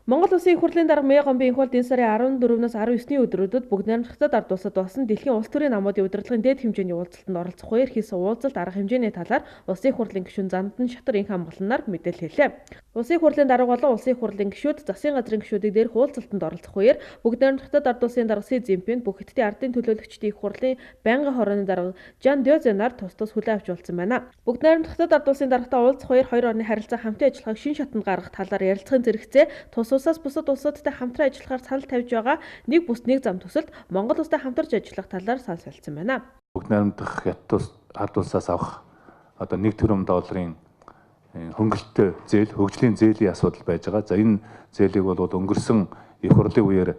Монгол Улсын их хурлын дарга Мэ Гомбын энх болд энэ сарын 14-өөс 19-ний өдрүүдэд бүгд найрамдахад ард улсад болсон дэлхийн улс төрийн намуудын удирдлагын дээд хэмжээний уулзалтанд оролцох хоёр хийсэн уулзалт арга хэмжээний талаар Улсын их хурлын гишүүн Зандан Шатар инх хамгаалланаар мэдээлэл хэллээ. Улсын их хурлын дарга болон Улсын их хурлын гишүүд, засгийн газрын гишүүдийг дээрх уулзалтанд оролцох үеэр бүгд найрамдахад ард улсын дарга Си Цзиньпин бүх хэдийн ардын төлөөлөгчдийн их хурлын байнгын хорооны дарга Жан Дёзенаар тус хүлээн авч уулзсан байна. Бүгд найрамдахад ард улсын даргатай уулзах үеэр хоёр орны харилцаа хамтын ажиллагааг шин шатанд гаргах талаар ярилцахын зэрэгцээ тус улсаас бусад улсуудтай хамтран ажиллахаар санал тавьж байгаа нэг бус нэг зам төсөлд Монгол улстай хамтарч ажиллах талаар санал солилцсон байна. Бүгд найрамдах ард улсаас авах одоо 1 тэрбум долларын хөнгөлөлтөй зээл, хөгжлийн зээлийн асуудал байж байгаа. За энэ зээлийг бол өнгөрсөн их хурлын үеэр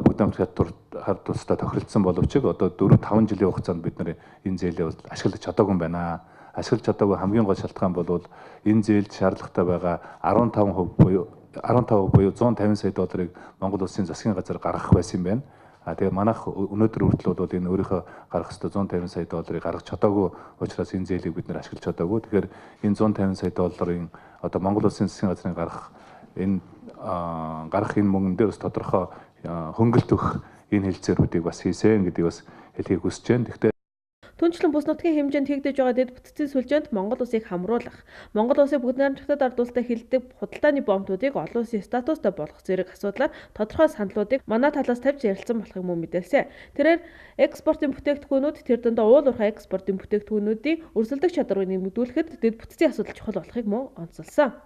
бүгд найрамдах ард улстай тохиролцсон боловч одоо 4-5 жилийн хугацаанд бид нар энэ зээлийг ашиглаж чадаагүй юм байна. Ашиглаж чадаагүй хамгийн гол шалтгаан бол энэ зээлд шаардлагатай байгаа 15% буюу 150 сая долларыг Монгол улсын засгийн газар гаргах байсан юм байна. Тэгээ манайх өнөөдөр хүртэл бол энэ өөрийнхөө гаргах ёстой 150 сая долларыг гаргаж чадаагүй учраас энэ зээлийг бид нэр ашиглаж чадаагүй. Тэгэхээр энэ 150 сая долларын одоо Монгол улсын засгийн газрын гаргах энэ мөнгөн дээр бас тодорхой хөнгөлт өгөх энэ хэлцээрүүдийг бас хийсэн гэдгийг бас хэлхийг хүсэж байна. Гэхдээ Түүнчлэн бүс нутгийн хэмжээнд хийгдэж байгаа дэд бүтцийн сүлжээнд Монгол улсыг хамруулах, Монгол улсыг бүгд найрамдахад ард улстай хилдэг худалдааны бомбуудыг олон улсын статустай болгох зэрэг асуудлаар тодорхой саналуудыг манай талаас тавьж ярилцсан болохыг мөн мэдээлсэн. Тэрээр экспортын бүтээгдэхүүнүүд тэр дундаа уул уурхай экспортын бүтээгдэхүүнүүдийн өрсөлдөх чадварыг нэмэгдүүлэхэд дэд бүтцийн асуудал чухал болохыг мөн онцолсон.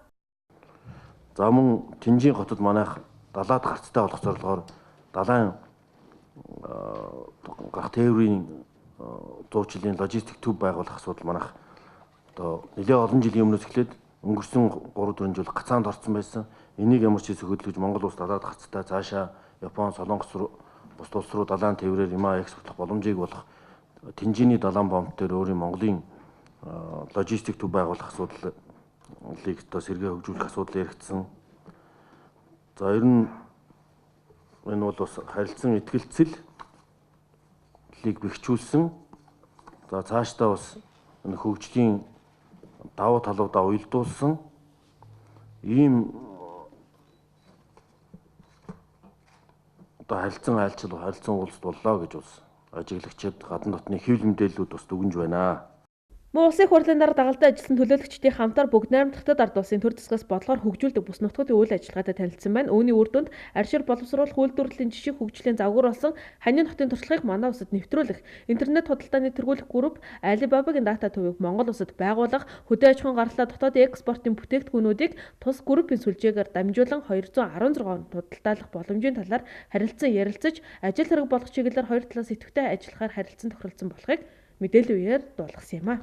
За мөн Тэнжийн хотод манайх далаад гарцтай болох зорилгоор далайн гарах тээврийн 100 жилийн логистик төв байгуулах асуудал манайх одоо нэлээд олон жилийн өмнөөс эхлээд өнгөрсөн 3-4 жил гацаанд орсон байсан. Энийг ямар ч хэсэг хөдөлгөж Монгол улс далаад гарцтай цаашаа Япон, Солонгос бус улс руу далайн тээврээр ямаа экспортлох боломжийг болох Тэнжээний далайн бомб дээр өөрийн Монголын логистик төв байгуулах асуудлыг одоо сэргээ хөгжүүлэх асуудал яригдсан. За ер нь энэ бол бас харилцан итгэлцэл бэхжүүлсэн. За цаашдаа бас хөгжлийн давуу талуудаа уялдуулсан ийм одоо харилцан уулзалт боллоо гэж бас ажиглагчид гадна дотны хэвлэл мэдээллүүд бас дүгнж байна. Мөн улсын их хурлын дарга дагалдан ажилласан төлөөлөгчдийн хамтаар бүгд найрамдахад ард улсын төр засгаас бодлогоор хөгжүүлдэг бүс нутгуудын үйл ажиллагаатай танилцсан байна. Үүний үр дүнд арьшир боловсруулах үйлдвэрлэлийн жишг хөгжлийн загвар болсон ханийн хотын туршлагыг манай улсад нэвтрүүлэх, интернет худалдааны тэргуулах групп Alibaba-гийн дата төвийг Монгол улсад байгуулах, хөдөө аж ахуйн гаргалаа дотоодын экспортын бүтээгдэхүүнүүдийг тус группийн сүлжээгээр дамжуулан 216 худалдаалах боломжийн талаар харилцан ярилцаж, ажил хэрэг болох чиглэлээр хоёр талаас идэвхтэй ажиллахаар харилцан тохиролцсон болохыг мэдээллийн үеэр дуулгасан юм а.